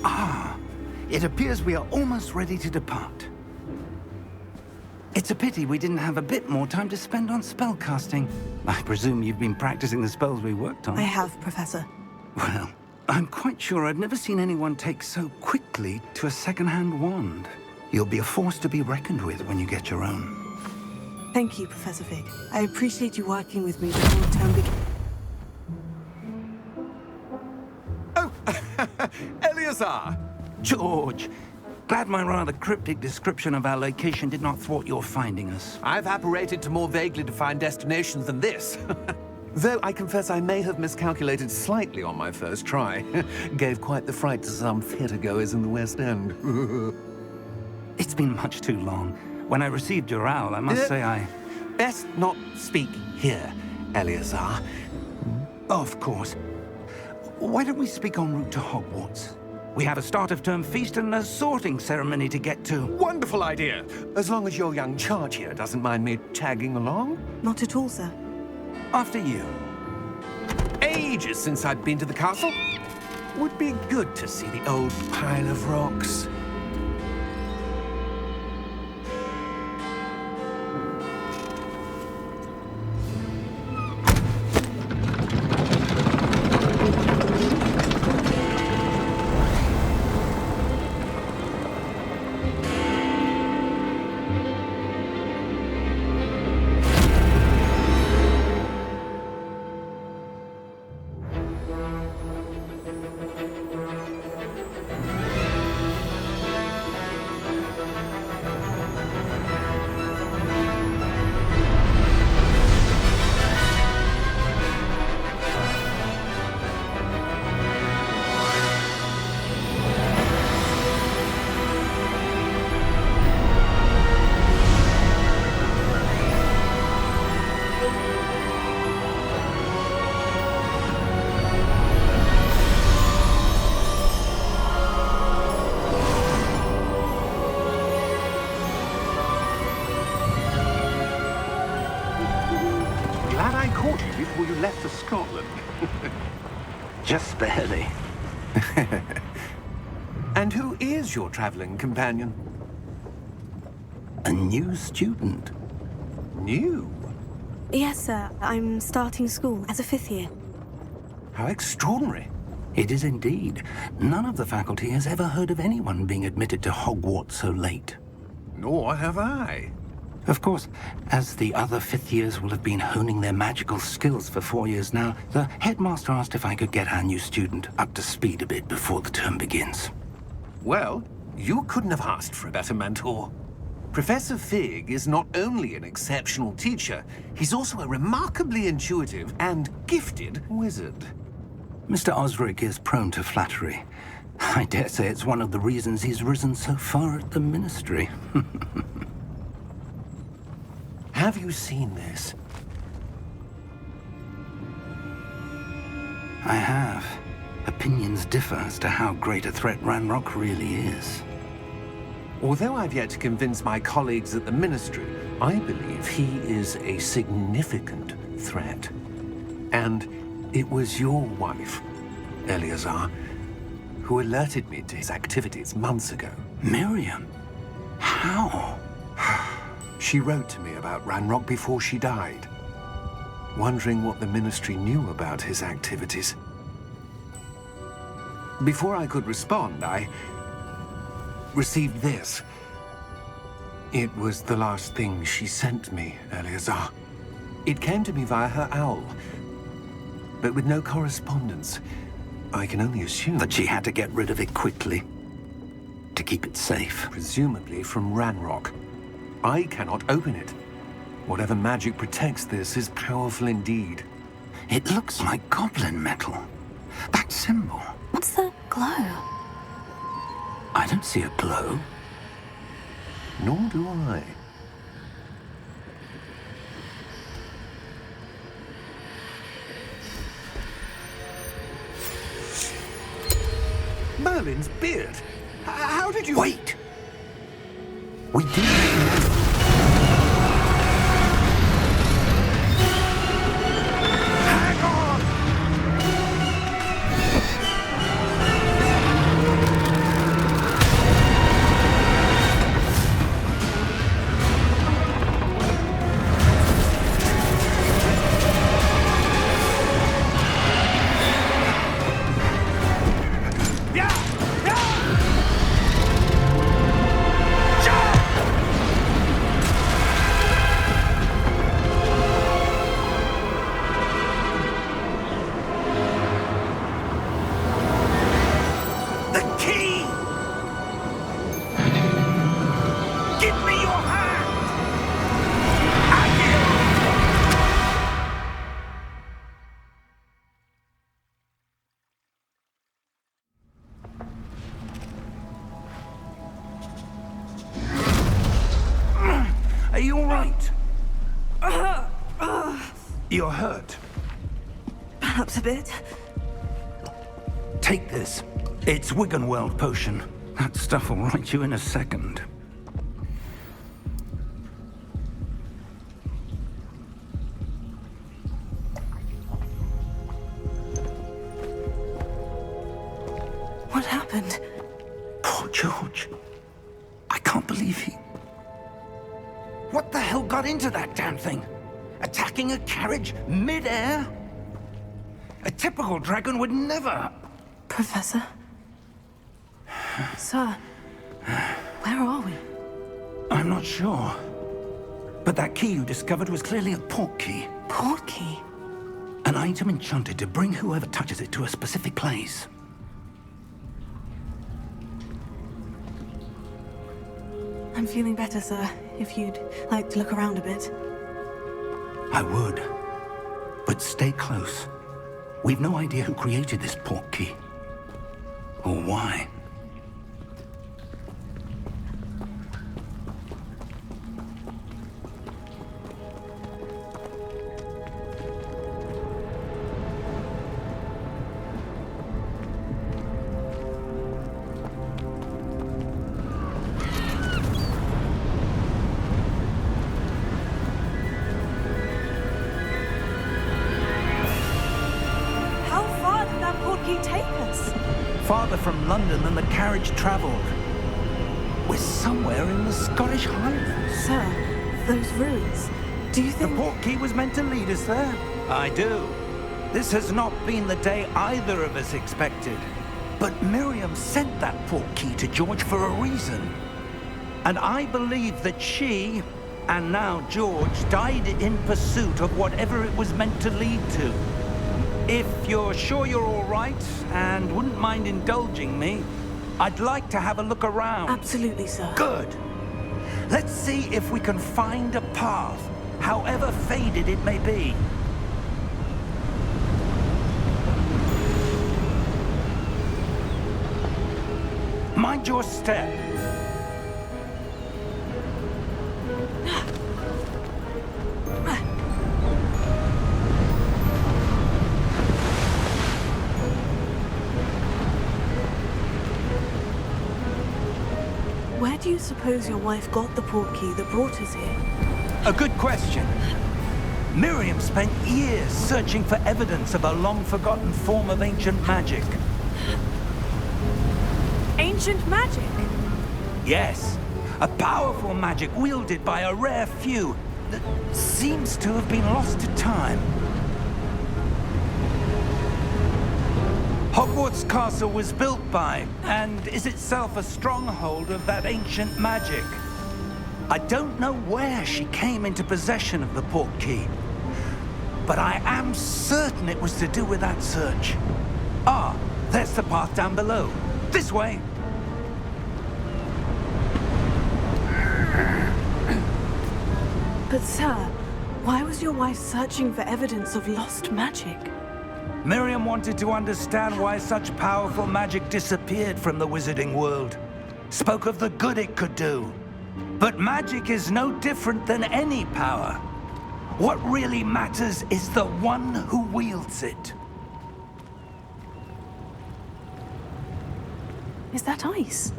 Ah, it appears we are almost ready to depart. It's a pity we didn't have a bit more time to spend on spellcasting. I presume you've been practicing the spells we worked on. I have, Professor. Well, I'm quite sure I've never seen anyone take so quickly to a second-hand wand. You'll be a force to be reckoned with when you get your own. Thank you, Professor Fig. I appreciate you working with me before the term begins. Oh, Eleazar! George, glad my rather cryptic description of our location did not thwart your finding us. I've apparated to more vaguely defined destinations than this. Though I confess I may have miscalculated slightly on my first try. Gave quite the fright to some theatre-goers in the West End. It's been much too long. When I received your owl, I must say I... Best not speak here, Eleazar. Of course. Why don't we speak en route to Hogwarts? We have a start-of-term feast and a sorting ceremony to get to. Wonderful idea! As long as your young charge here doesn't mind me tagging along. Not at all, sir. After you. Ages since I'd been to the castle. Would be good to see the old pile of rocks. Before you left for Scotland. Just barely. And who is your traveling companion? A new student. New? Yes, sir. I'm starting school as a 5th year. How extraordinary. It is indeed. None of the faculty has ever heard of anyone being admitted to Hogwarts so late. Nor have I. Of course, as the other 5th years will have been honing their magical skills for 4 years now, the headmaster asked if I could get our new student up to speed a bit before the term begins. Well, you couldn't have asked for a better mentor. Professor Fig is not only an exceptional teacher, he's also a remarkably intuitive and gifted wizard. Mr. Osric is prone to flattery. I dare say it's one of the reasons he's risen so far at the Ministry. Have you seen this? I have. Opinions differ as to how great a threat Ranrock really is. Although I've yet to convince my colleagues at the Ministry, I believe he is a significant threat. And it was your wife, Eleazar, who alerted me to his activities months ago. Miriam? How? She wrote to me about Ranrock before she died, wondering what the Ministry knew about his activities. Before I could respond, I received this. It was the last thing she sent me, Eleazar. It came to me via her owl, but with no correspondence. I can only assume that she had to get rid of it quickly, to keep it safe. Presumably from Ranrock. I cannot open it. Whatever magic protects this is powerful indeed. It looks like goblin metal. That symbol. What's the glow? I don't see a glow. Nor do I. Merlin's beard. How did you... Wait! We do know. Hang on! right. You're hurt. Perhaps a bit. Take this. It's Wiggenweld potion. That stuff will right you in a second. What happened? Poor George. I can't believe he... What the hell got into that damn thing? Attacking a carriage mid-air? A typical dragon would never... Professor? Sir, where are we? I'm not sure. But that key you discovered was clearly a port key. Port key? An item enchanted to bring whoever touches it to a specific place. I'm feeling better, sir. If you'd like to look around a bit. I would. But stay close. We've no idea who created this port key. Or why. Farther from London than the carriage travelled. We're somewhere in the Scottish Highlands. Sir, those ruins. Do you think... The port key was meant to lead us there? I do. This has not been the day either of us expected. But Miriam sent that port key to George for a reason. And I believe that she, and now George, died in pursuit of whatever it was meant to lead to. If you're sure you're all right, and wouldn't mind indulging me, I'd like to have a look around. Absolutely, sir. Good. Let's see if we can find a path, however faded it may be. Mind your step. Where do you suppose your wife got the port key that brought us here? A good question. Miriam spent years searching for evidence of a long-forgotten form of ancient magic. Ancient magic? Yes, a powerful magic wielded by a rare few that seems to have been lost to time. Hogwarts Castle was built by, and is itself a stronghold of that ancient magic. I don't know where she came into possession of the port key, but I am certain it was to do with that search. Ah, there's the path down below. This way. But sir, why was your wife searching for evidence of lost magic? Miriam wanted to understand why such powerful magic disappeared from the wizarding world. Spoke of the good it could do. But magic is no different than any power. What really matters is the one who wields it. Is that ice?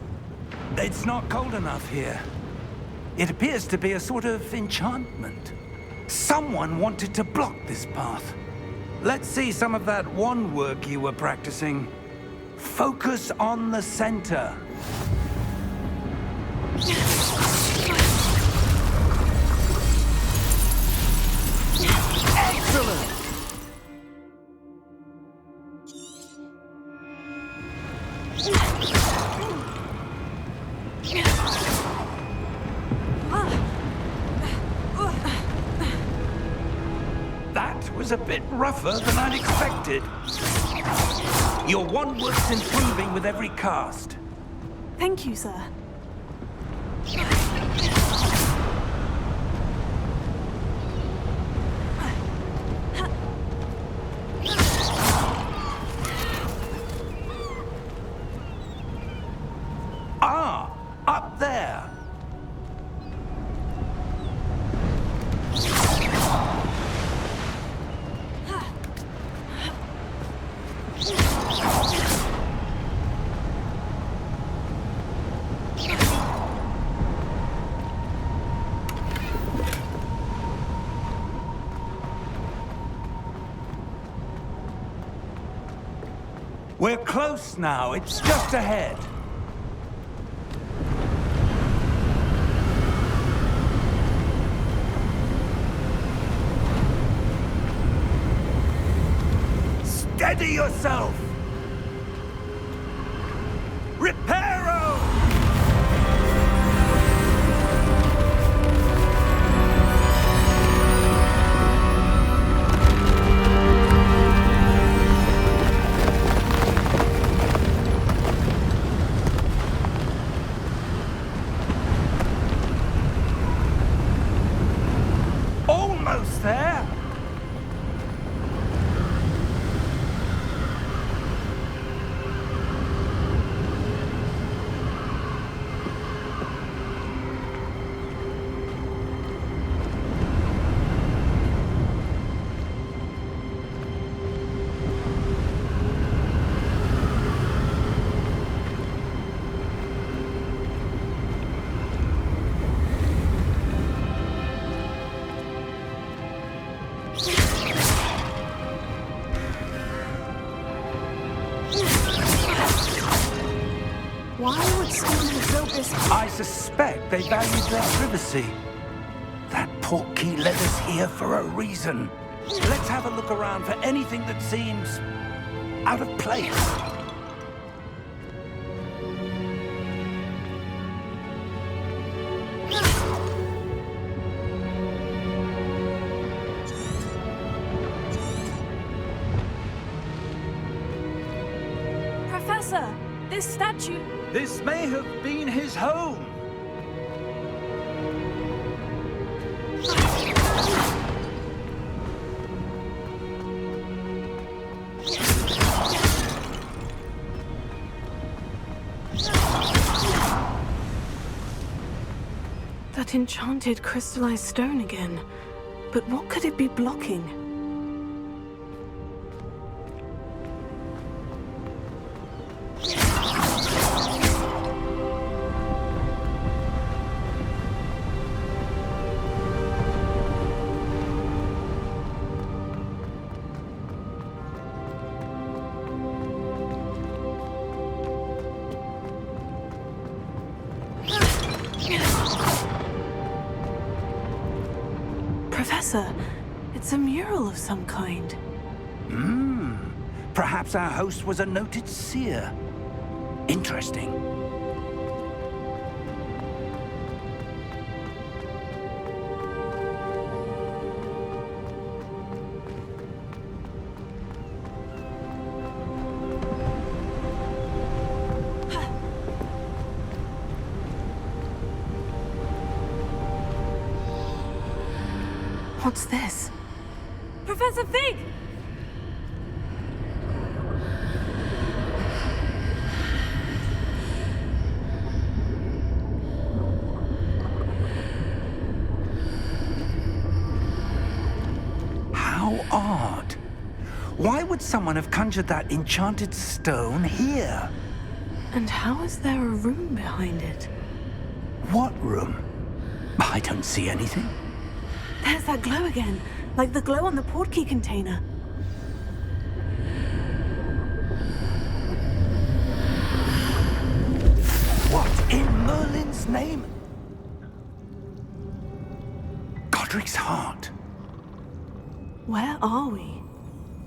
It's not cold enough here. It appears to be a sort of enchantment. Someone wanted to block this path. Let's see some of that wand work you were practicing. Focus on the center. Excellent! That was a bit rougher than I'd expected. Your wand work's improving with every cast. Thank you, sir. Ah, up there. We're close now. It's just ahead. Steady yourself! Reparo! Almost there! Why would someone have built this? I suspect they valued their privacy. That portkey led us here for a reason. Let's have a look around for anything that seems out of place. Professor, this statue. This may have been his home. That enchanted crystallized stone again. But what could it be blocking? Professor, it's a mural of some kind. Perhaps our host was a noted seer. Interesting. What's this? Professor Fig! How odd. Why would someone have conjured that enchanted stone here? And how is there a room behind it? What room? I don't see anything. There's that glow again, like the glow on the portkey container. What in Merlin's name? Godric's heart. Where are we?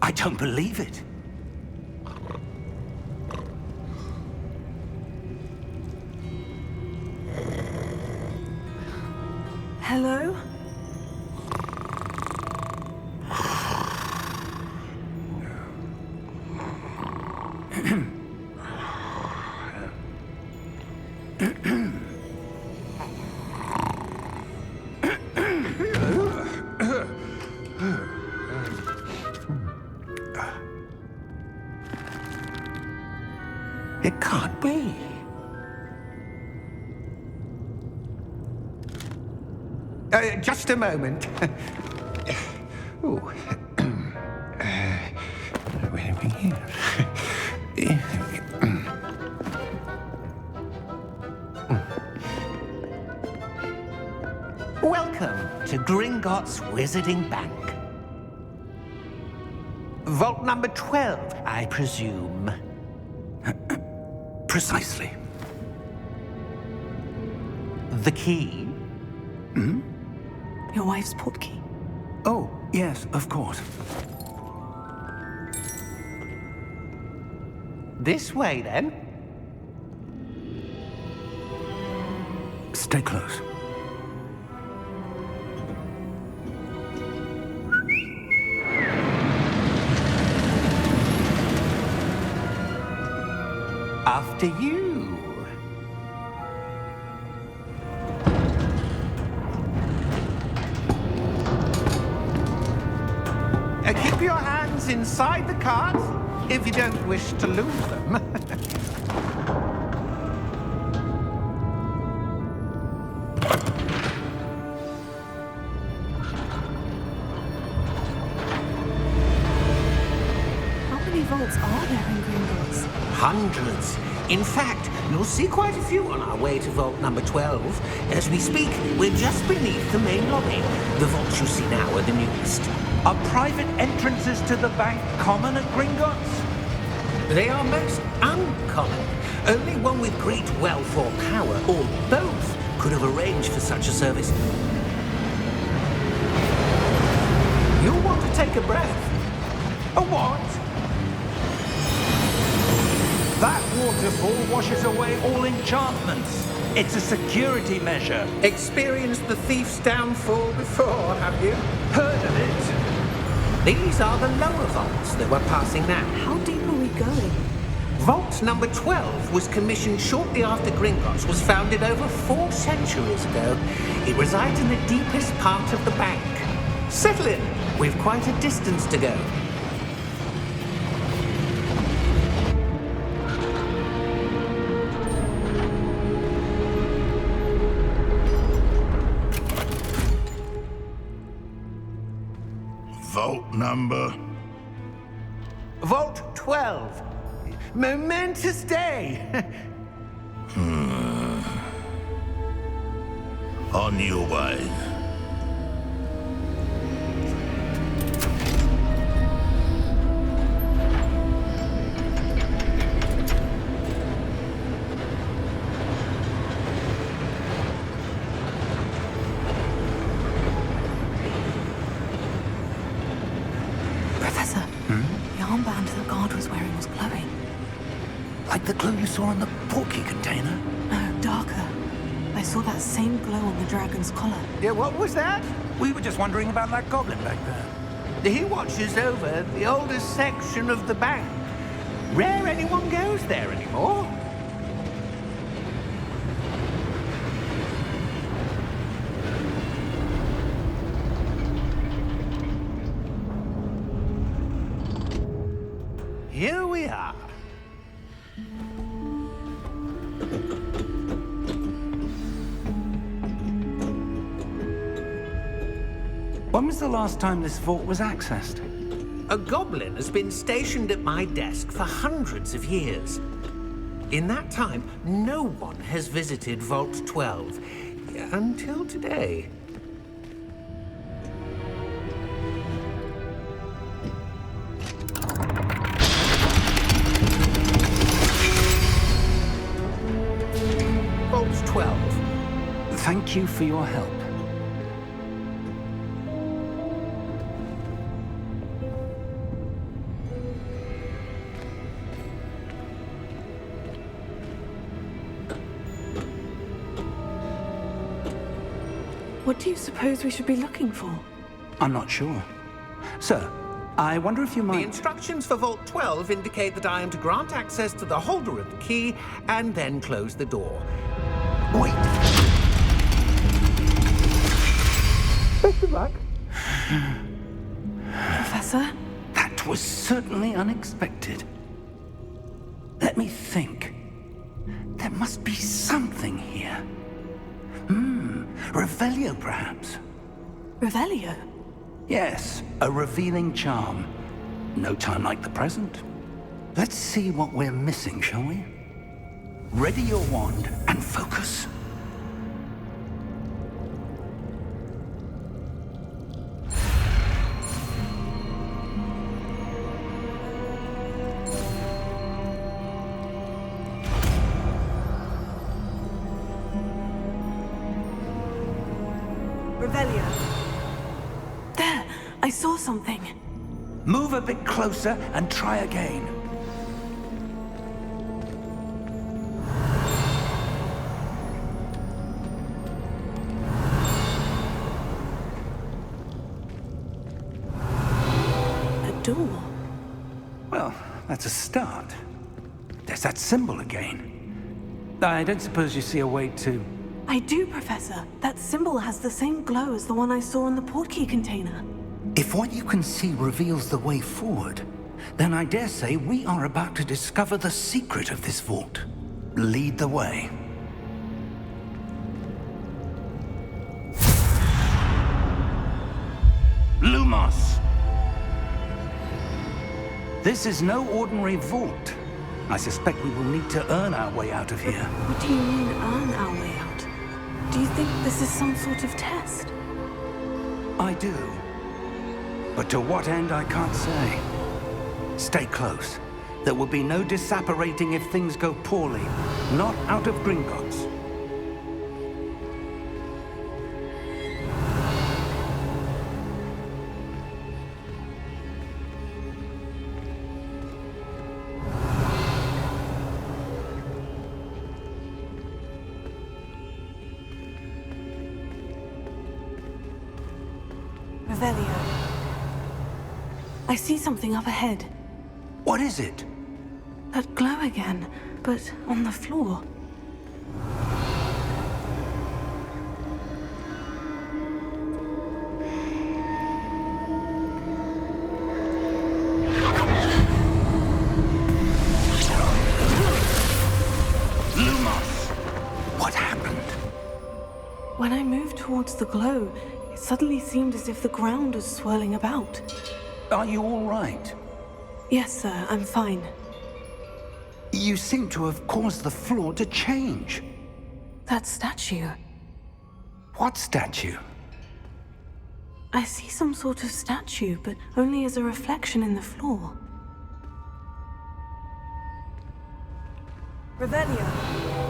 I don't believe it. Hello? It can't be. Just a moment. Oh. Where are we here? Welcome to Gringotts Wizarding Bank. Vault number 12, I presume. Precisely. The key? Your wife's portkey. Oh, yes, of course. This way, then. Stay close. After you. Keep your hands inside the cart if you don't wish to lose them. How many vaults are there in Gringotts? Hundreds. In fact, you'll see quite a few on our way to vault number 12. As we speak, we're just beneath the main lobby. The vaults you see now are the newest. Are private entrances to the bank common at Gringotts? They are most uncommon. Only one with great wealth or power, or both, could have arranged for such a service. You'll want to take a breath. A what? That waterfall washes away all enchantments. It's a security measure. Experienced the thief's downfall before, have you? Heard of it? These are the lower vaults that we're passing now. How deep are we going? Vault number 12 was commissioned shortly after Gringotts was founded over 4 centuries ago. It resides in the deepest part of the bank. Settle in. We've quite a distance to go. Vault number? Vault 12. Momentous day. On your way. Professor, the armband the guard was wearing was glowing. Like the glow you saw on the portkey container? No, darker. I saw that same glow on the dragon's collar. Yeah, what was that? We were just wondering about that goblin back there. He watches over the oldest section of the bank. Rare anyone goes there anymore. Here we are. When was the last time this vault was accessed? A goblin has been stationed at my desk for hundreds of years. In that time, no one has visited Vault 12 until today. Vault 12. Thank you for your help. What do you suppose we should be looking for? I'm not sure. Sir, I wonder if you The might... instructions for Vault 12 indicate that I am to grant access to the holder of the key and then close the door. Wait. Best of luck. Professor? That was certainly unexpected. Let me think. There must be something here. Revelio, perhaps? Revelio? Yes, a revealing charm. No time like the present. Let's see what we're missing, shall we? Ready your wand and focus. Revelio. There, I saw something. Move a bit closer and try again. A door. Well, that's a start. There's that symbol again. I don't suppose you see a way to... I do, Professor. That symbol has the same glow as the one I saw in the portkey container. If what you can see reveals the way forward, then I dare say we are about to discover the secret of this vault. Lead the way. Lumos! This is no ordinary vault. I suspect we will need to earn our way out of here. What do you mean, earn our way out? Do you think this is some sort of test? I do. But to what end, I can't say. Stay close. There will be no disapparating if things go poorly. Not out of Gringotts. Revelio. I see something up ahead. What is it? That glow again, but on the floor. Lumos! What happened? When I moved towards the glow, it suddenly seemed as if the ground was swirling about. Are you all right? Yes, sir, I'm fine. You seem to have caused the floor to change. That statue. What statue? I see some sort of statue, but only as a reflection in the floor. Revelio.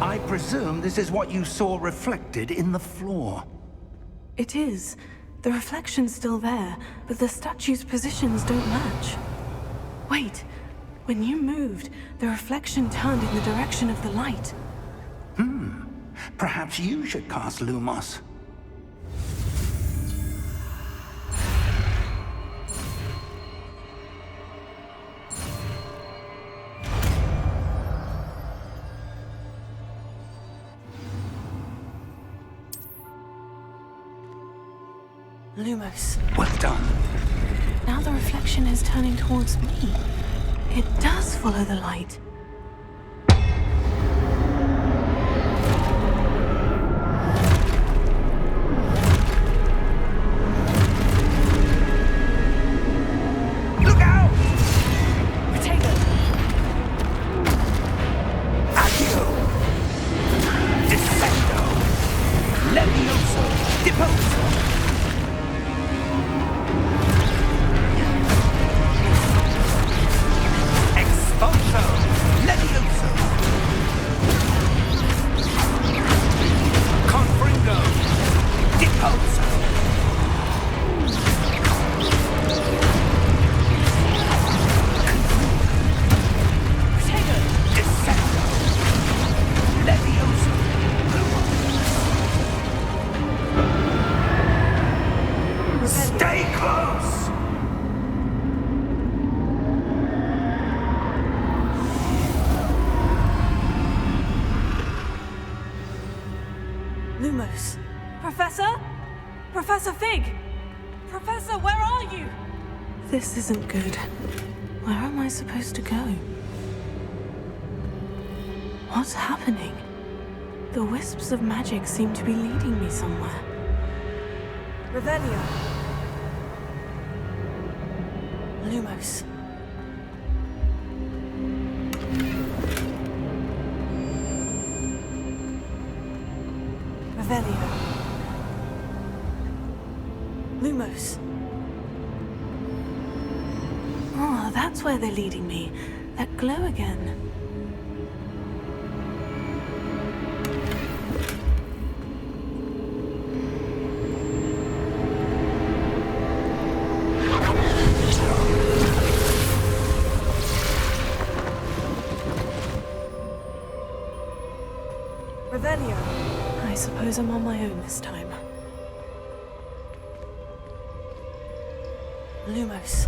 I presume this is what you saw reflected in the floor. It is. The reflection's still there, but the statue's positions don't match. Wait. When you moved, the reflection turned in the direction of the light. Perhaps you should cast Lumos. Lumos. Well done. Now the reflection is turning towards me. It does follow the light. Look out! Potato! Accio! Descendo! Levioso! Deposo! Expulso! Levioso! Confringo! Deposo! Potato! Descendo! Levioso! Stay close! Lumos. Professor? Professor Fig! Professor, where are you? This isn't good. Where am I supposed to go? What's happening? The wisps of magic seem to be leading me somewhere. Revelio. Lumos. Revelio. Lumos. Oh, that's where they're leading me. That glow again. Revelio. I suppose I'm on my own this time. Lumos.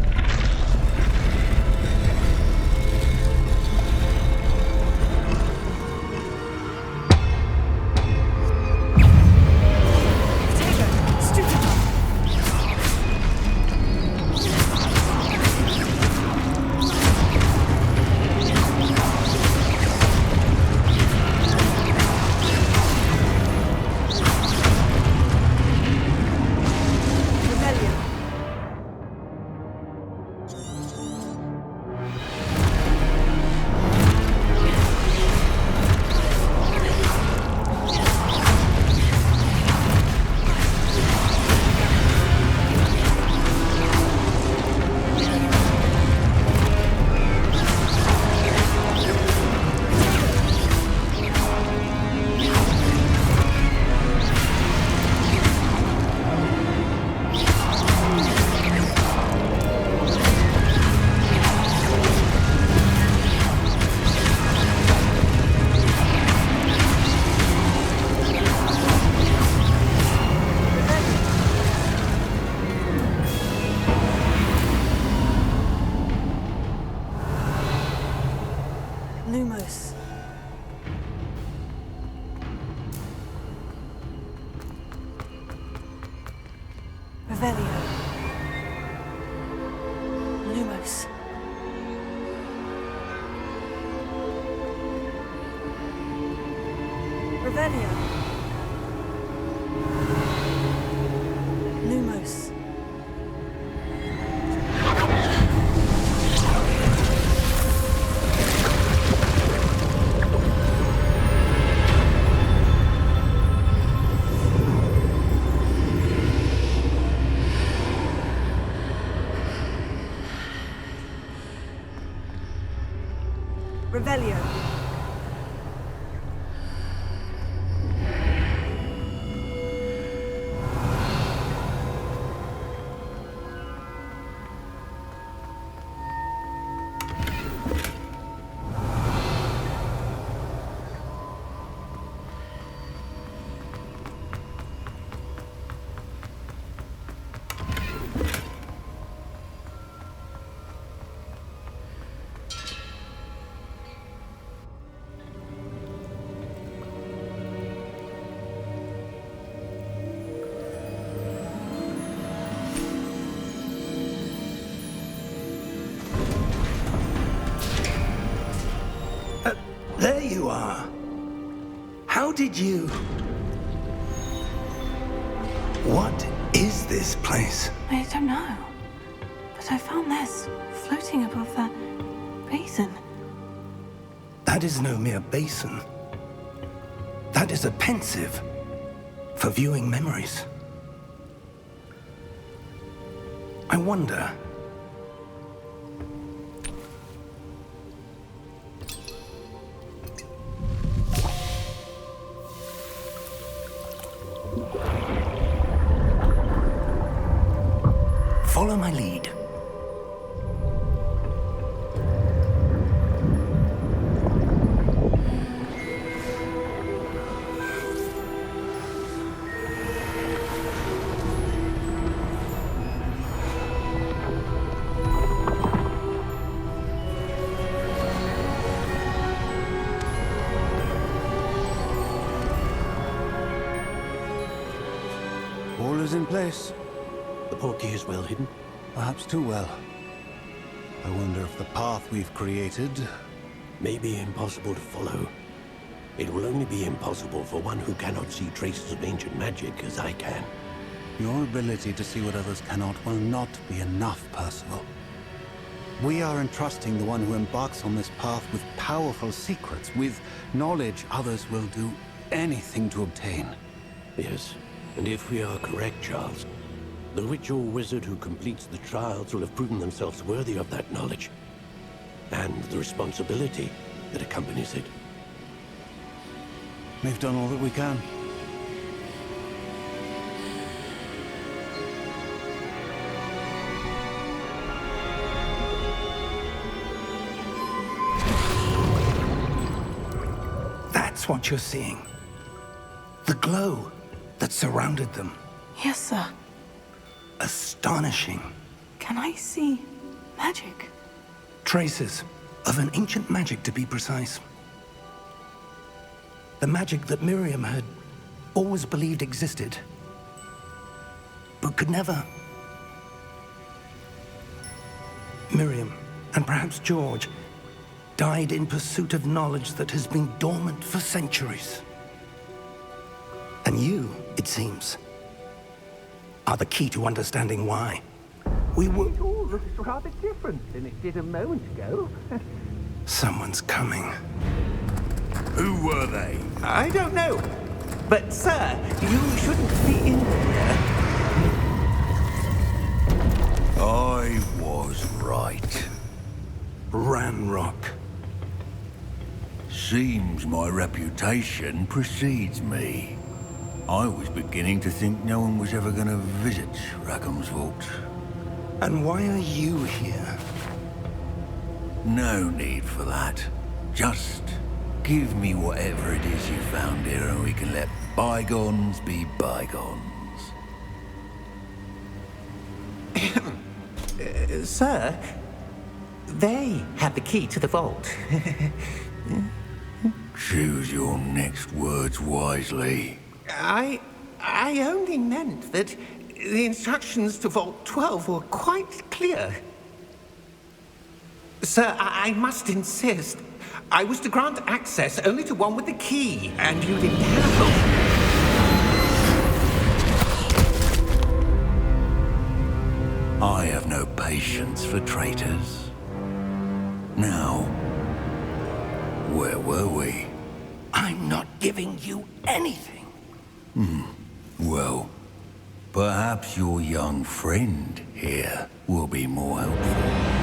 Revelio. Lumos. Revelio. Lumos. Revelio. There you are. How did you... What is this place? I don't know. But I found this floating above that basin. That is no mere basin. That is a pensive for viewing memories. I wonder... Follow my lead. All is in place. The portkey is well hidden. Perhaps too well. I wonder if the path we've created... May be impossible to follow. It will only be impossible for one who cannot see traces of ancient magic as I can. Your ability to see what others cannot will not be enough, Percival. We are entrusting the one who embarks on this path with powerful secrets, with knowledge others will do anything to obtain. Yes, and if we are correct, Charles, the witch or wizard who completes the trials will have proven themselves worthy of that knowledge, and the responsibility that accompanies it. We've done all that we can. That's what you're seeing. The glow that surrounded them. Yes, sir. Astonishing. Can I see magic? Traces of an ancient magic, to be precise. The magic that Miriam had always believed existed, but could never. Miriam, and perhaps George, died in pursuit of knowledge that has been dormant for centuries. And you, it seems, are the key to understanding why. We were... It all looks rather different than it did a moment ago. Someone's coming. Who were they? I don't know. But, sir, you shouldn't be in here. I was right. Ranrock. Seems my reputation precedes me. I was beginning to think no one was ever going to visit Rackham's vault. And why are you here? No need for that. Just give me whatever it is you found here and we can let bygones be bygones. Sir, they have the key to the vault. Choose your next words wisely. I only meant that the instructions to Vault 12 were quite clear. Sir, I must insist. I was to grant access only to one with the key, and you didn't have. I have no patience for traitors. Now, where were we? I'm not giving you anything. Well, perhaps your young friend here will be more helpful.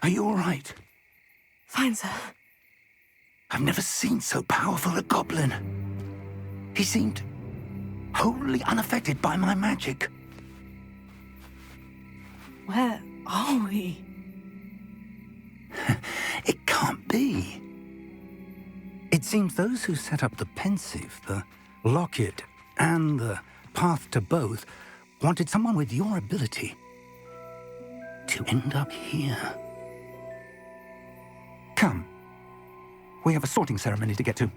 Are you all right? Fine, sir. I've never seen so powerful a goblin. He seemed wholly unaffected by my magic. Where are we? It can't be. It seems those who set up the pensive, the locket, and the path to both wanted someone with your ability to end up here. Come. We have a sorting ceremony to get to.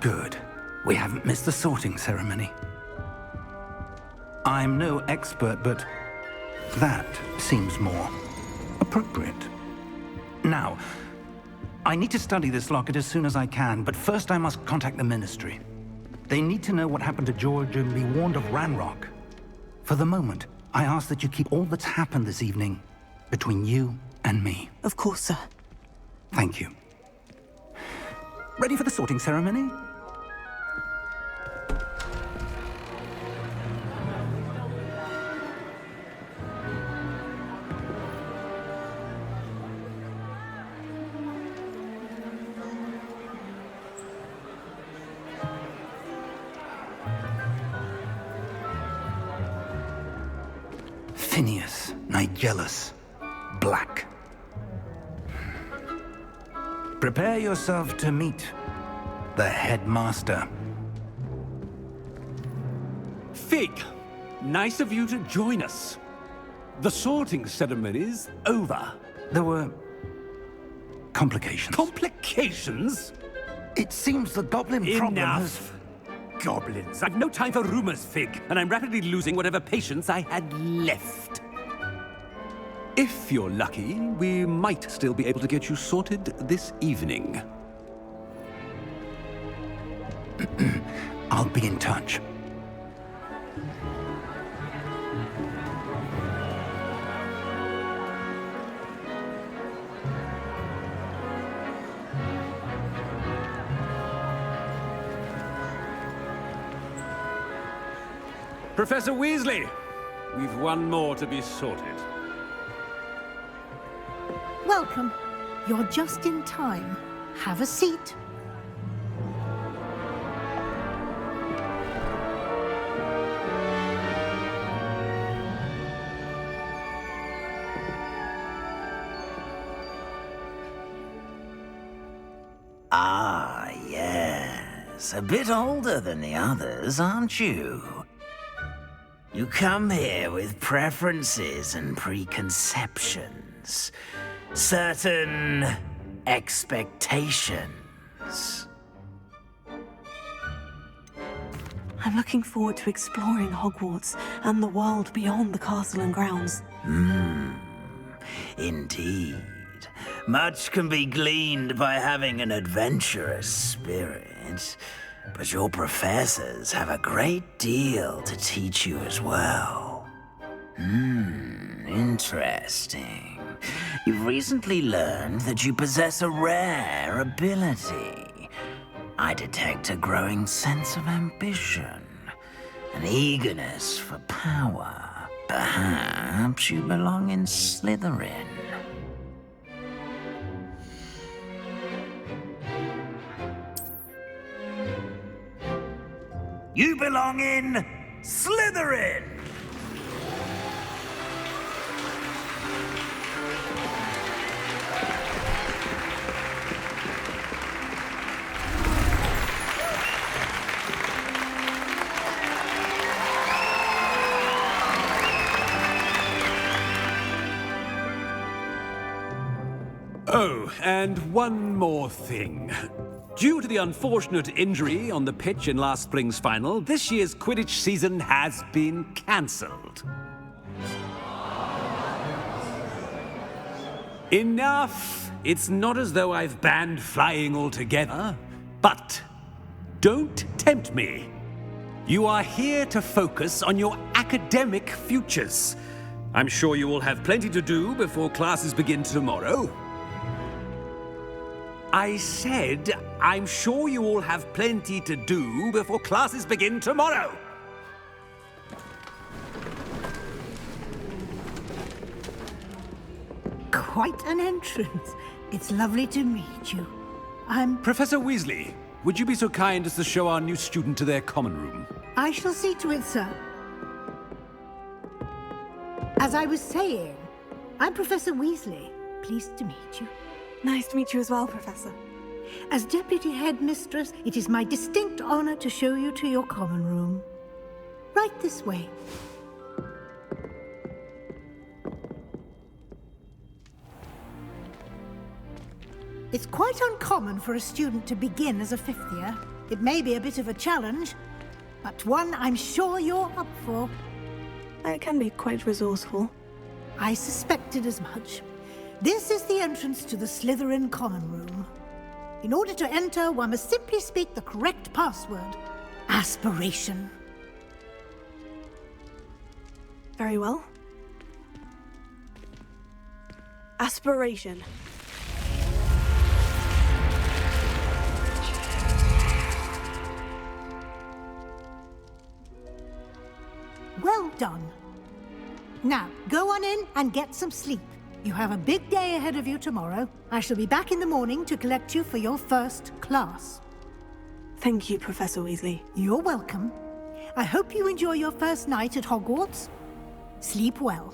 Good. We haven't missed the sorting ceremony. I'm no expert, but that seems more appropriate. Now, I need to study this locket as soon as I can, but first I must contact the Ministry. They need to know what happened to George and be warned of Ranrock. For the moment, I ask that you keep all that's happened this evening between you and me. Of course, sir. Thank you. Ready for the sorting ceremony? Phineas, Nigellus, Black. Prepare yourself to meet the headmaster. Fig, nice of you to join us. The sorting ceremony's over. There were complications. Complications? It seems the goblin problem has... Enough. Goblins. I've no time for rumors, Fig, and I'm rapidly losing whatever patience I had left. If you're lucky, we might still be able to get you sorted this evening. I'll be in touch. Professor Weasley, we've one more to be sorted. Welcome. You're just in time. Have a seat. Ah, yes. A bit older than the others, aren't you? You come here with preferences and preconceptions. Certain expectations. I'm looking forward to exploring Hogwarts and the world beyond the castle and grounds. Indeed. Much can be gleaned by having an adventurous spirit, but your professors have a great deal to teach you as well. Interesting. You've recently learned that you possess a rare ability. I detect a growing sense of ambition, an eagerness for power. Perhaps you belong in Slytherin. You belong in Slytherin! Oh, and one more thing. Due to the unfortunate injury on the pitch in last spring's final, this year's Quidditch season has been cancelled. Enough! It's not as though I've banned flying altogether, but don't tempt me. You are here to focus on your academic futures. I'm sure you will have plenty to do before classes begin tomorrow. I said, I'm sure you all have plenty to do before classes begin tomorrow. Quite an entrance. It's lovely to meet you. Professor Weasley, would you be so kind as to show our new student to their common room? I shall see to it, sir. As I was saying, I'm Professor Weasley. Pleased to meet you. Nice to meet you as well, Professor. As Deputy Headmistress, it is my distinct honor to show you to your common room. Right this way. It's quite uncommon for a student to begin as a fifth year. It may be a bit of a challenge, but one I'm sure you're up for. I can be quite resourceful. I suspected as much. This is the entrance to the Slytherin common room. In order to enter, one must simply speak the correct password. Aspiration. Very well. Aspiration. Well done. Now, go on in and get some sleep. You have a big day ahead of you tomorrow. I shall be back in the morning to collect you for your first class. Thank you, Professor Weasley. You're welcome. I hope you enjoy your first night at Hogwarts. Sleep well.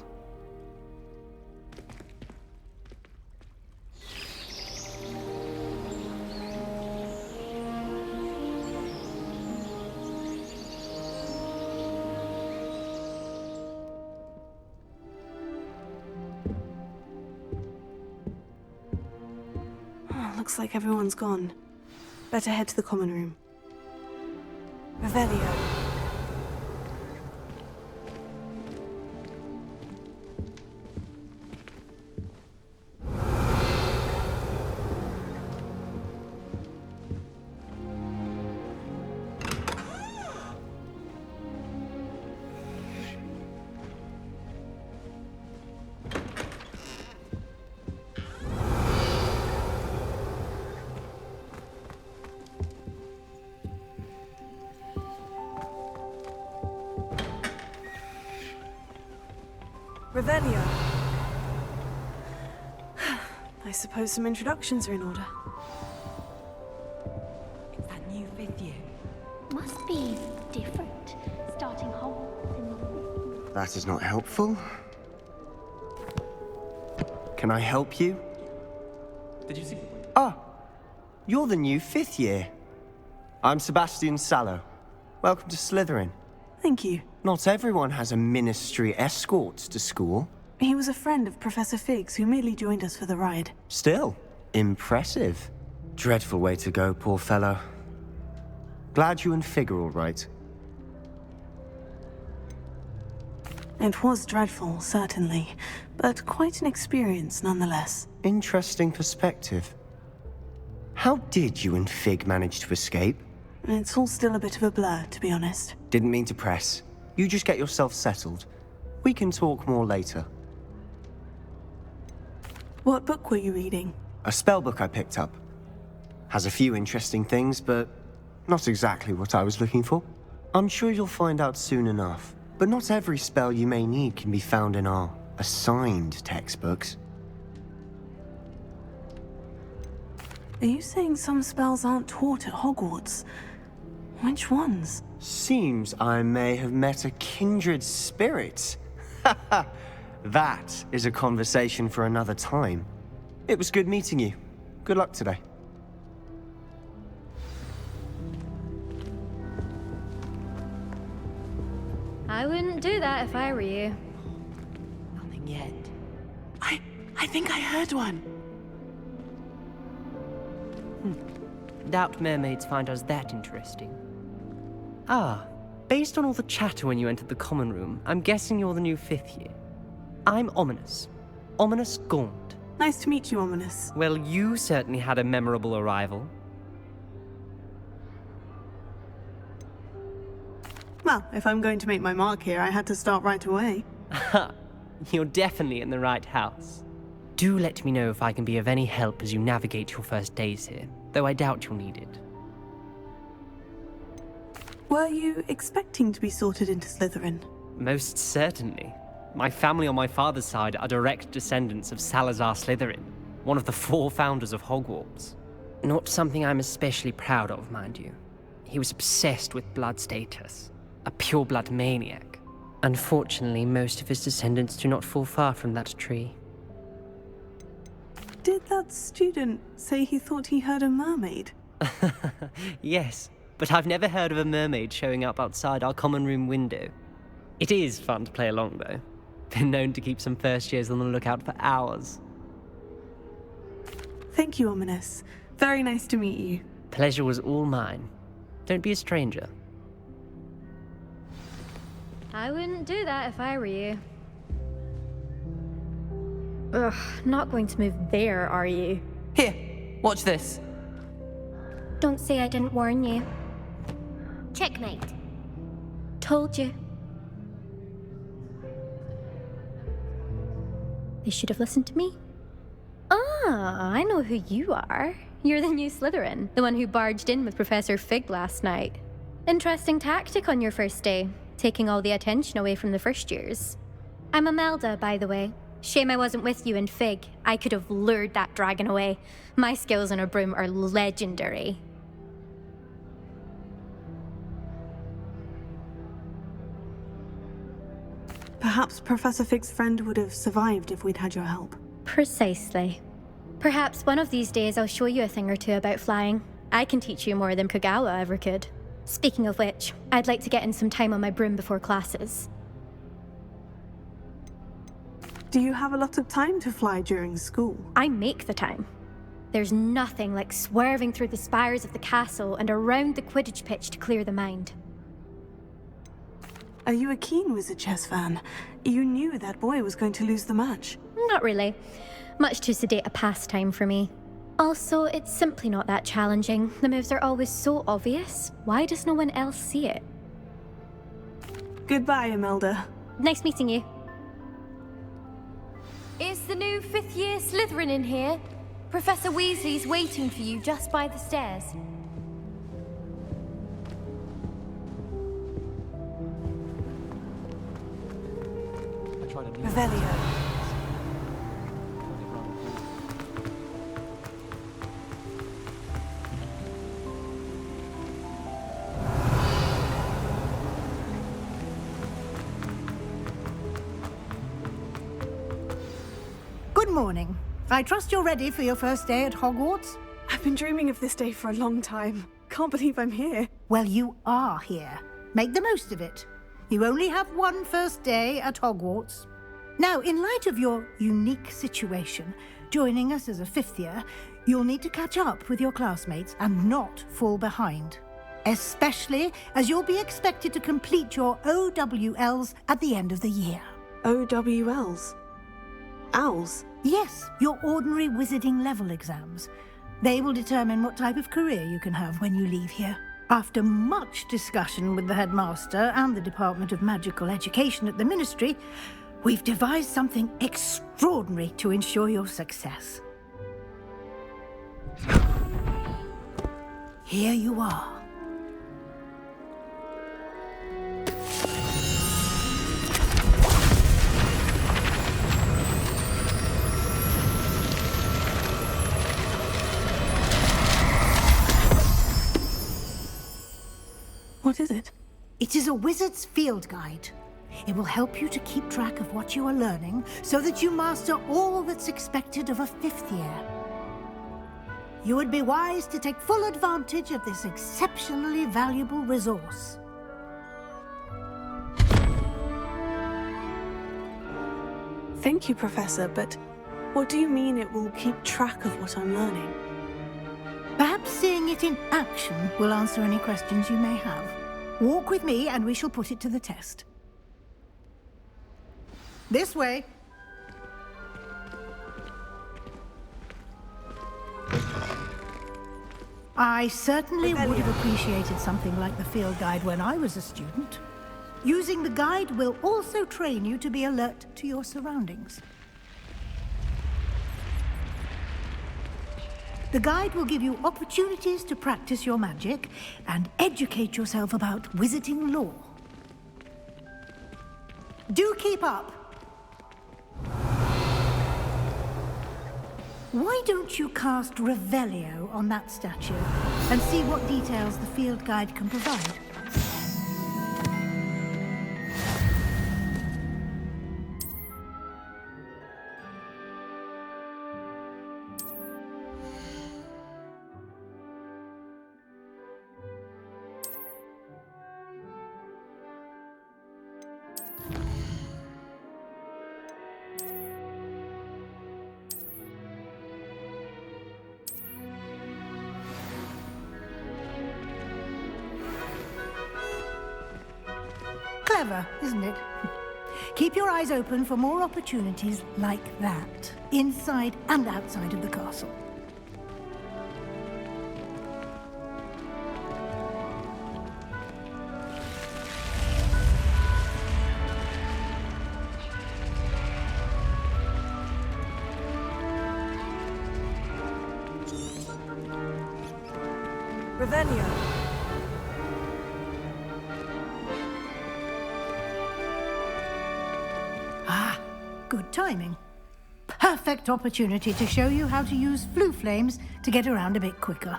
Looks like everyone's gone. Better head to the common room. Revelio. Revelio. I suppose some introductions are in order. It's that new fifth year. Must be different. Starting Hogwarts in... That is not helpful. Can I help you? Did you see? Ah, you're the new fifth year. I'm Sebastian Sallow. Welcome to Slytherin. Thank you. Not everyone has a ministry escort to school. He was a friend of Professor Fig's who merely joined us for the ride. Still, impressive. Dreadful way to go, poor fellow. Glad you and Fig are all right. It was dreadful, certainly, but quite an experience nonetheless. Interesting perspective. How did you and Fig manage to escape? It's all still a bit of a blur, to be honest. Didn't mean to press. You just get yourself settled. We can talk more later. What book were you reading? A spell book I picked up. Has a few interesting things, but not exactly what I was looking for. I'm sure you'll find out soon enough. But not every spell you may need can be found in our assigned textbooks. Are you saying some spells aren't taught at Hogwarts? Which ones? Seems I may have met a kindred spirit. That is a conversation for another time. It was good meeting you. Good luck today. I wouldn't do that if I were you. Nothing yet. I think I heard one. Doubt mermaids find us that interesting. Ah, based on all the chatter when you entered the common room, I'm guessing you're the new fifth year. I'm Ominous. Ominous Gaunt. Nice to meet you, Ominous. Well, you certainly had a memorable arrival. Well, if I'm going to make my mark here, I had to start right away. You're definitely in the right house. Do let me know if I can be of any help as you navigate your first days here, though I doubt you'll need it. Were you expecting to be sorted into Slytherin? Most certainly. My family on my father's side are direct descendants of Salazar Slytherin, one of the 4 founders of Hogwarts. Not something I'm especially proud of, mind you. He was obsessed with blood status, a pure-blood maniac. Unfortunately, most of his descendants do not fall far from that tree. Did that student say he thought he heard a mermaid? Yes, but I've never heard of a mermaid showing up outside our common room window. It is fun to play along, though. Been known to keep some first years on the lookout for hours. Thank you, Ominous. Very nice to meet you. Pleasure was all mine. Don't be a stranger. I wouldn't do that if I were you. Ugh, not going to move there, are you? Here, watch this. Don't say I didn't warn you. Checkmate. Told you. They should have listened to me. Ah, I know who you are. You're the new Slytherin, the one who barged in with Professor Fig last night. Interesting tactic on your first day, taking all the attention away from the first years. I'm Imelda, by the way. Shame I wasn't with you in Fig. I could have lured that dragon away. My skills on a broom are legendary. Perhaps Professor Fig's friend would have survived if we'd had your help. Precisely. Perhaps one of these days I'll show you a thing or two about flying. I can teach you more than Kagawa ever could. Speaking of which, I'd like to get in some time on my broom before classes. Do you have a lot of time to fly during school? I make the time. There's nothing like swerving through the spires of the castle and around the Quidditch pitch to clear the mind. Are you a keen Wizard chess fan? You knew that boy was going to lose the match. Not really. Much too sedate a pastime for me. Also, it's simply not that challenging. The moves are always so obvious. Why does no one else see it? Goodbye, Imelda. Nice meeting you. Is the new 5th year Slytherin in here? Professor Weasley's waiting for you just by the stairs. Revelio. Good morning. I trust you're ready for your first day at Hogwarts? I've been dreaming of this day for a long time. Can't believe I'm here. Well, you are here. Make the most of it. You only have one first day at Hogwarts. Now, in light of your unique situation, joining us as a 5th year, you'll need to catch up with your classmates and not fall behind. Especially as you'll be expected to complete your OWLs at the end of the year. OWLs? Owls? Yes, your ordinary wizarding level exams. They will determine what type of career you can have when you leave here. After much discussion with the headmaster and the Department of Magical Education at the Ministry, we've devised something extraordinary to ensure your success. Here you are. What is it? It is a wizard's field guide. It will help you to keep track of what you are learning so that you master all that's expected of a 5th year. You would be wise to take full advantage of this exceptionally valuable resource. Thank you, Professor, but what do you mean it will keep track of what I'm learning? Perhaps seeing it in action will answer any questions you may have. Walk with me and we shall put it to the test. This way. I certainly would have appreciated something like the field guide when I was a student. Using the guide will also train you to be alert to your surroundings. The guide will give you opportunities to practice your magic and educate yourself about wizarding lore. Do keep up! Why don't you cast Revelio on that statue and see what details the field guide can provide? Clever, isn't it? Keep your eyes open for more opportunities like that, inside and outside of the castle. Revelio. Ah, good timing. Perfect opportunity to show you how to use flue flames to get around a bit quicker.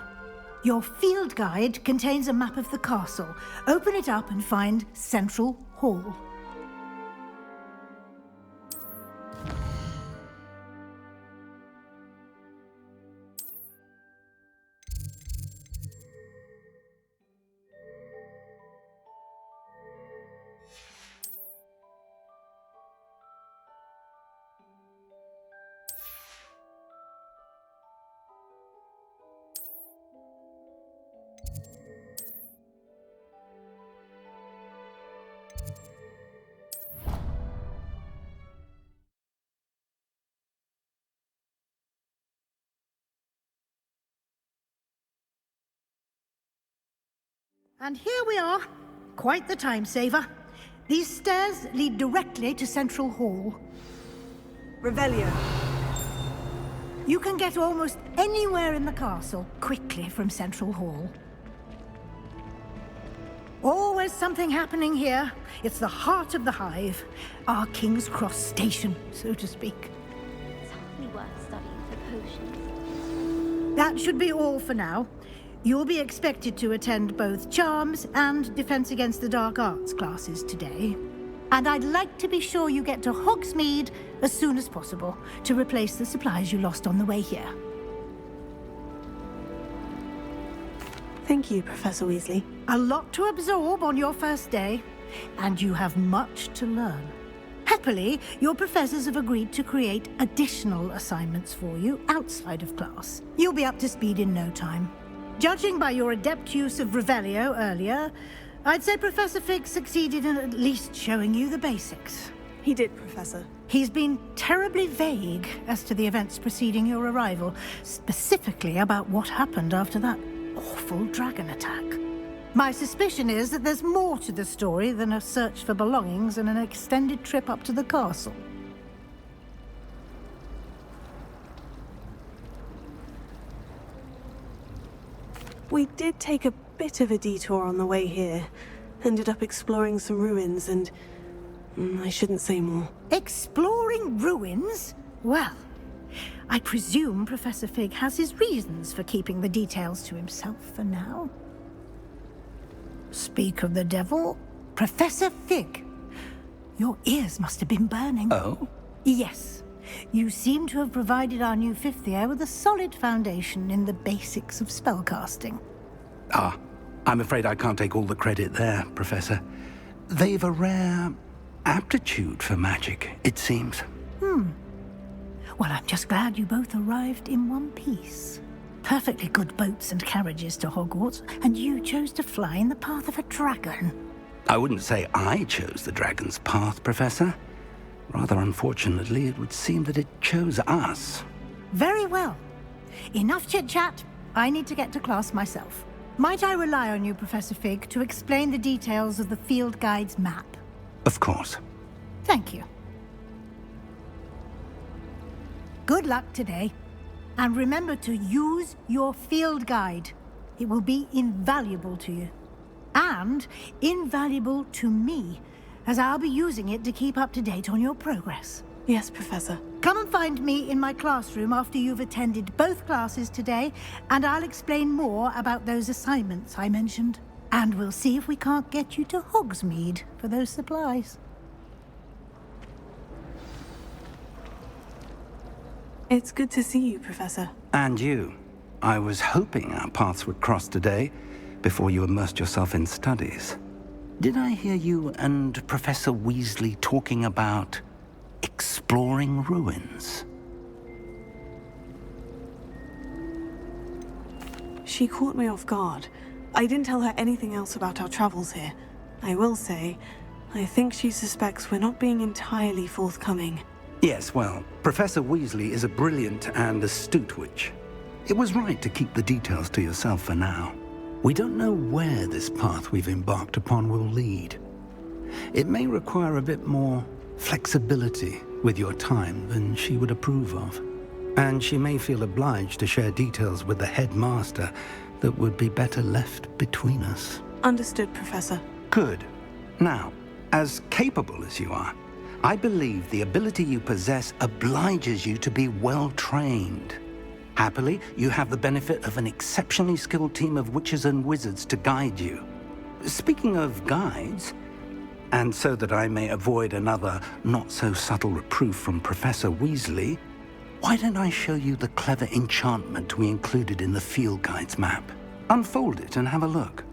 Your field guide contains a map of the castle. Open it up and find Central Hall. And here we are. Quite the time saver. These stairs lead directly to Central Hall. Revelio. You can get almost anywhere in the castle quickly from Central Hall. Always something happening here. It's the heart of the hive. Our King's Cross station, so to speak. It's hardly worth studying for potions. That should be all for now. You'll be expected to attend both Charms and Defense Against the Dark Arts classes today. And I'd like to be sure you get to Hogsmeade as soon as possible to replace the supplies you lost on the way here. Thank you, Professor Weasley. A lot to absorb on your first day, and you have much to learn. Happily, your professors have agreed to create additional assignments for you outside of class. You'll be up to speed in no time. Judging by your adept use of Revelio earlier, I'd say Professor Fig succeeded in at least showing you the basics. He did, Professor. He's been terribly vague as to the events preceding your arrival, specifically about what happened after that awful dragon attack. My suspicion is that there's more to the story than a search for belongings and an extended trip up to the castle. We did take a bit of a detour on the way here. Ended up exploring some ruins and... I shouldn't say more. Exploring ruins? Well, I presume Professor Fig has his reasons for keeping the details to himself for now. Speak of the devil, Professor Fig. Your ears must have been burning. Oh? Yes. You seem to have provided our new fifth year with a solid foundation in the basics of spellcasting. Ah, I'm afraid I can't take all the credit there, Professor. They've a rare aptitude for magic, it seems. Well, I'm just glad you both arrived in one piece. Perfectly good boats and carriages to Hogwarts, and you chose to fly in the path of a dragon. I wouldn't say I chose the dragon's path, Professor. Rather unfortunately, it would seem that it chose us. Very well. Enough chit-chat. I need to get to class myself. Might I rely on you, Professor Fig, to explain the details of the field guide's map? Of course. Thank you. Good luck today. And remember to use your field guide. It will be invaluable to you. And invaluable to me, as I'll be using it to keep up to date on your progress. Yes, Professor. Come and find me in my classroom after you've attended both classes today, and I'll explain more about those assignments I mentioned. And we'll see if we can't get you to Hogsmeade for those supplies. It's good to see you, Professor. And you. I was hoping our paths would cross today, before you immersed yourself in studies. Did I hear you and Professor Weasley talking about exploring ruins? She caught me off guard. I didn't tell her anything else about our travels here. I will say, I think she suspects we're not being entirely forthcoming. Yes, well, Professor Weasley is a brilliant and astute witch. It was right to keep the details to yourself for now. We don't know where this path we've embarked upon will lead. It may require a bit more flexibility with your time than she would approve of. And she may feel obliged to share details with the headmaster that would be better left between us. Understood, Professor. Good. Now, as capable as you are, I believe the ability you possess obliges you to be well trained. Happily, you have the benefit of an exceptionally skilled team of witches and wizards to guide you. Speaking of guides, and so that I may avoid another not-so-subtle reproof from Professor Weasley, why don't I show you the clever enchantment we included in the field guide's map? Unfold it and have a look.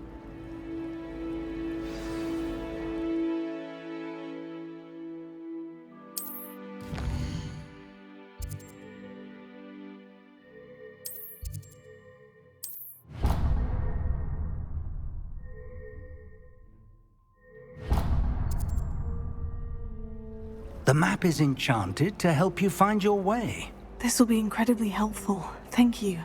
The map is enchanted to help you find your way. This will be incredibly helpful. Thank you.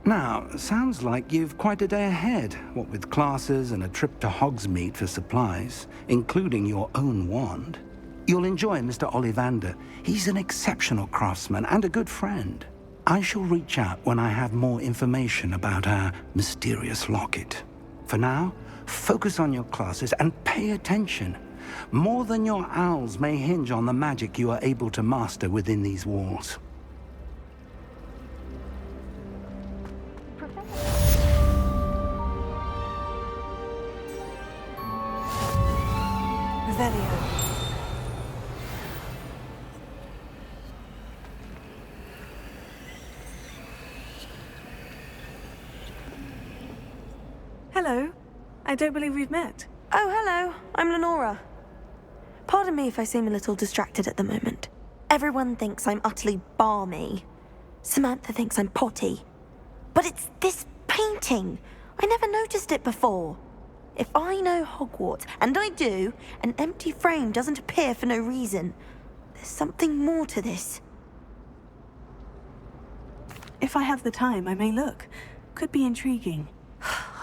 Now, sounds like you've quite a day ahead, what with classes and a trip to Hogsmeade for supplies, including your own wand. You'll enjoy Mr. Ollivander. He's an exceptional craftsman and a good friend. I shall reach out when I have more information about our mysterious locket. For now, focus on your classes and pay attention. More than your owls may hinge on the magic you are able to master within these walls. Revelio. Hello. I don't believe we've met. Oh, hello. I'm Lenora. Pardon me if I seem a little distracted at the moment. Everyone thinks I'm utterly balmy. Samantha thinks I'm potty. But it's this painting. I never noticed it before. If I know Hogwarts, and I do, an empty frame doesn't appear for no reason. There's something more to this. If I have the time, I may look. Could be intriguing.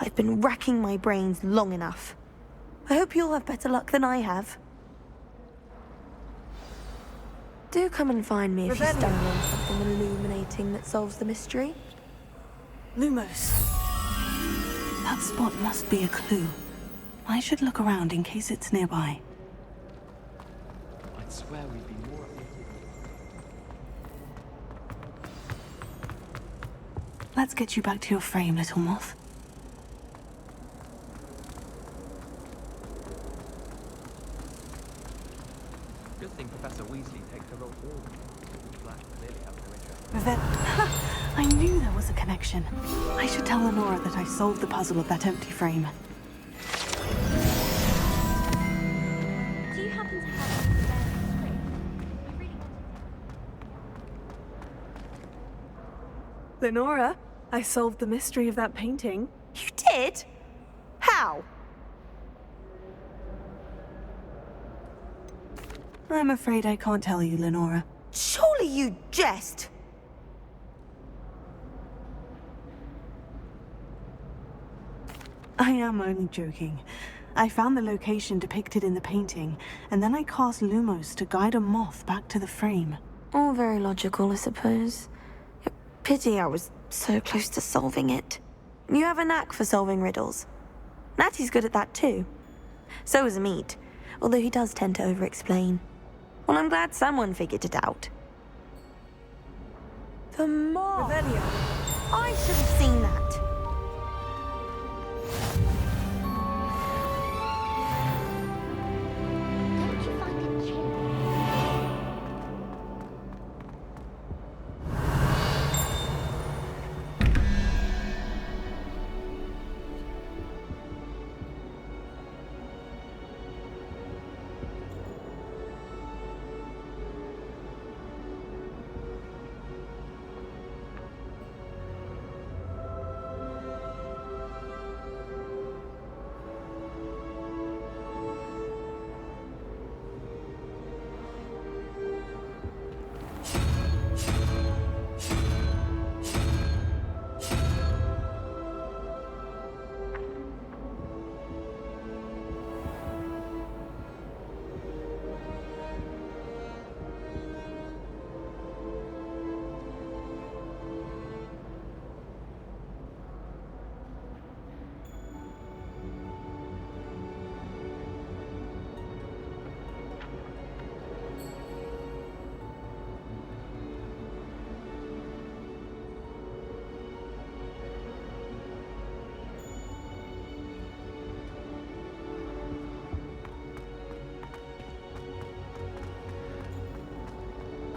I've been racking my brains long enough. I hope you'll have better luck than I have. Do come and find me if you stumble on something illuminating that solves the mystery. Lumos. That spot must be a clue. I should look around in case it's nearby. I'd swear we'd be more... Let's get you back to your frame, little moth. Good thing Professor Weasley takes her role forward. Poudlard clearly have no interest. Revel... I knew there was a connection. I should tell Lenora that I solved the puzzle of that empty frame. Do you happen to have a spare screen? I really want Lenora, I solved the mystery of that painting. You did? How? I'm afraid I can't tell you, Lenora. Surely you jest! I am only joking. I found the location depicted in the painting, and then I cast Lumos to guide a moth back to the frame. All very logical, I suppose. Pity I was so close to solving it. You have a knack for solving riddles. Natty's good at that too. So is Amit, although he does tend to over-explain. Well, I'm glad someone figured it out. The moth! Revelio. I should have seen that. Don't you find it chilling?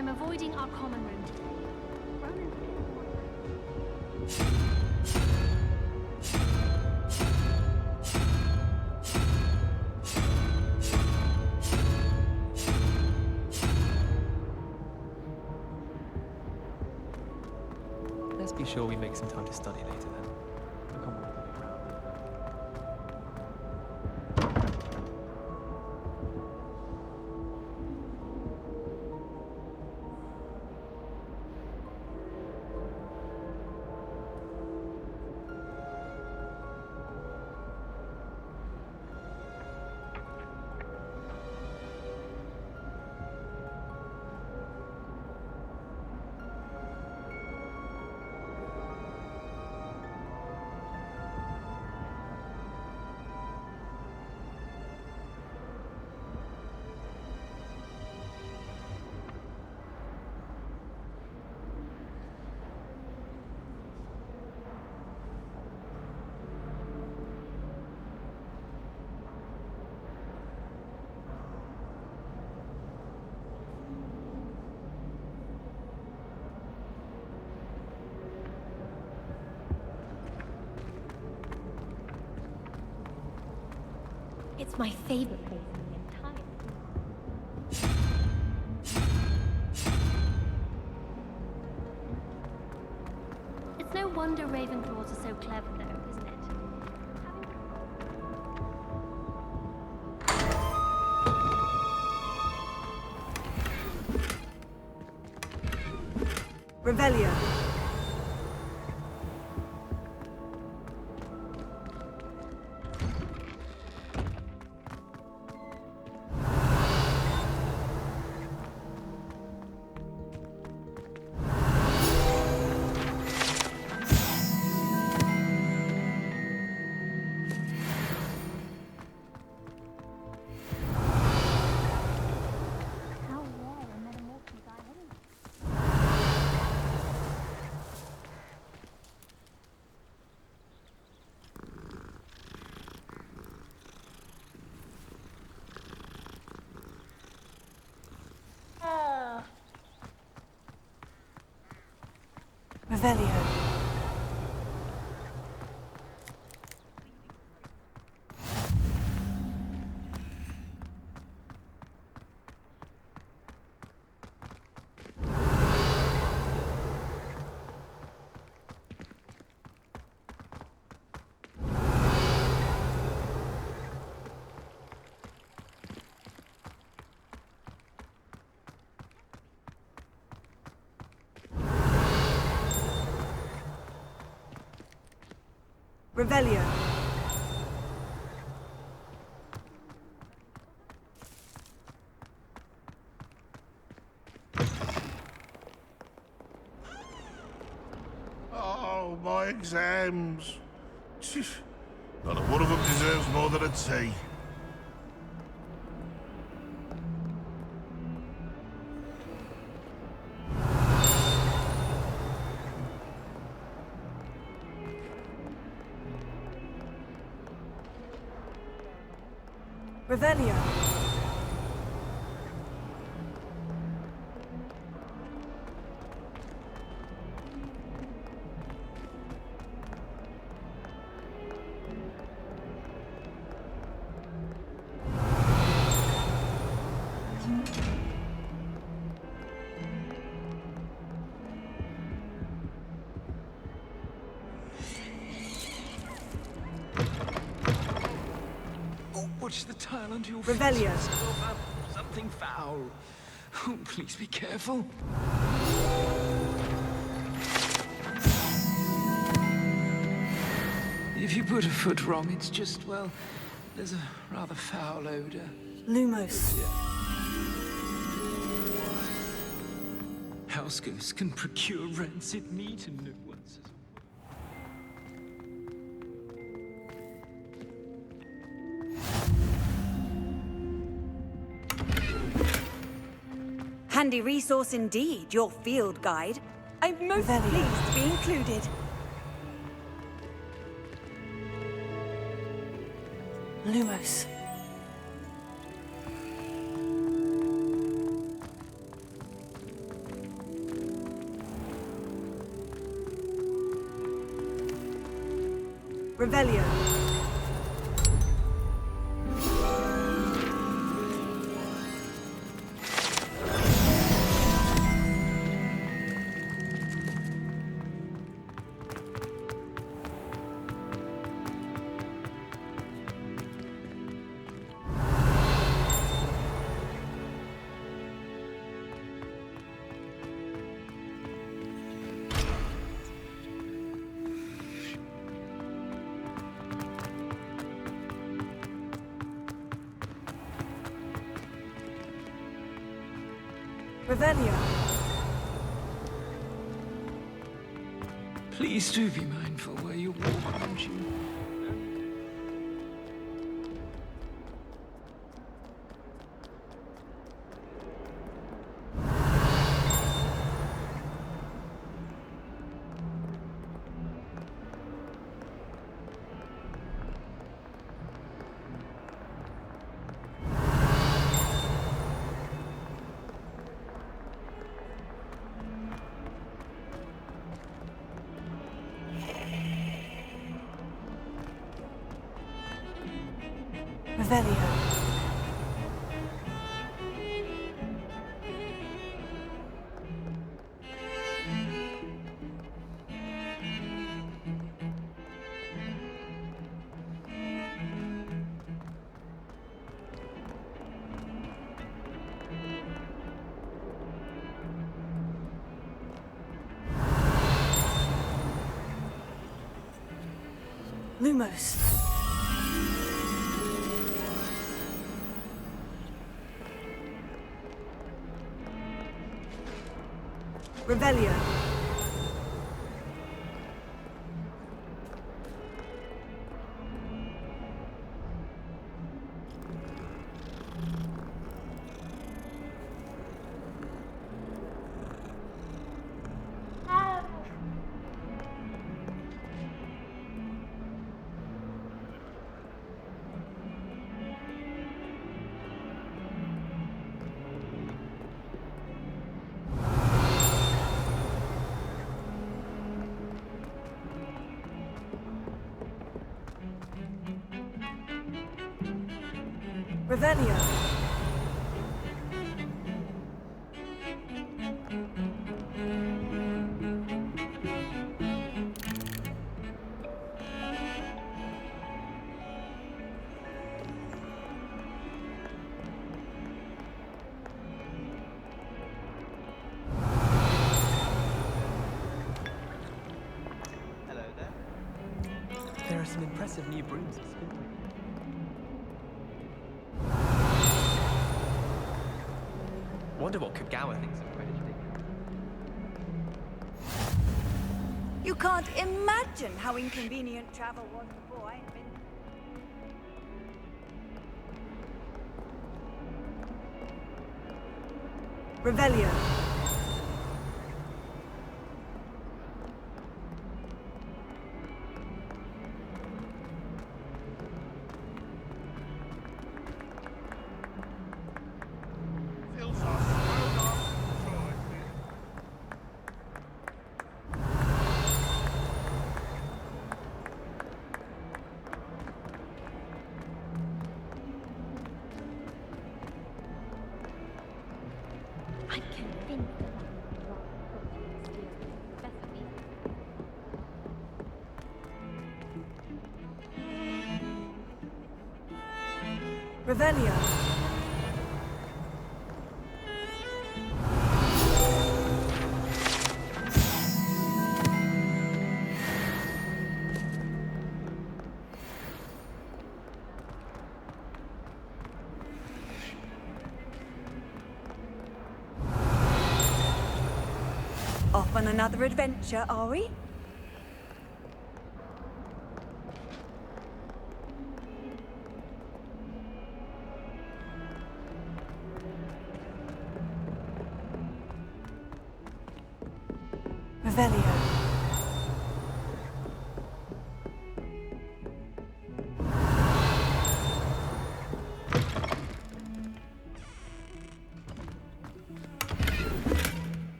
I'm avoiding our common room today. Let's be sure we make some time to study later then. I can't wait to be around. It's my favorite place in the entire... It's no wonder Ravenclaws are so clever, though, isn't it? Revelio. Revelio. Revelio. Oh, my exams. Not a one of them deserves more than a T. Revelio. Watch the tile under your Revelio. feet. Something foul. Oh, please be careful. If you put a foot wrong, it's just, well, there's a rather foul odor. Lumos. House ghosts can procure rancid meat and no one says Handy resource indeed, your field guide. I'm most pleased to be included. Lumos. Revelio. Revelio. Please do be mindful where you walk, won't you? Revelio. Lumos. Revelio. Revelio. Hello there. There are some impressive new brooms at school. Wonder what Kagawa thinks of Quidditch. You can't imagine how inconvenient travel was before I invented. Revelio. I'm convinced Revelio. Off on another adventure, are we? Revelio.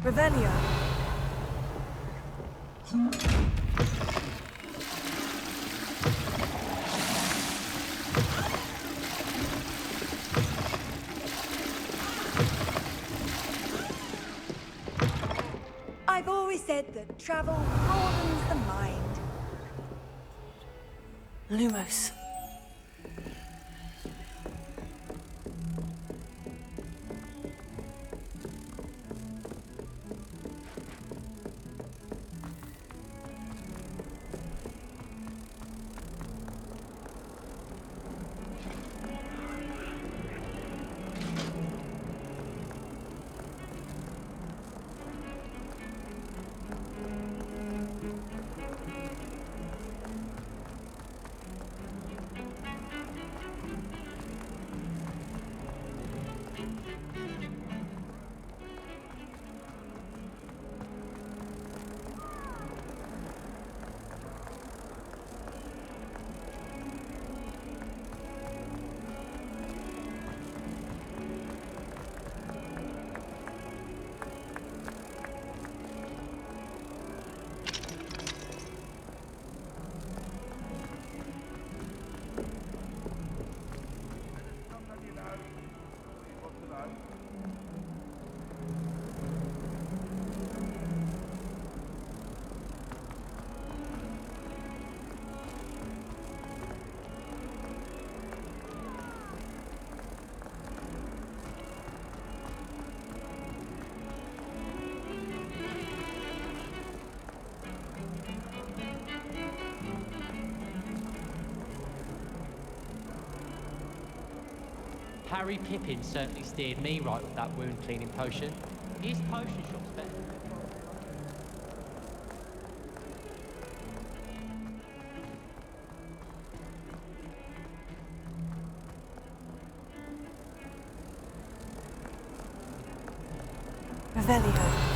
Revelio. I've always said that travel broadens the mind. Lumos. Harry Pippin certainly steered me right with that wound cleaning potion. His potion shop's better. Revelio.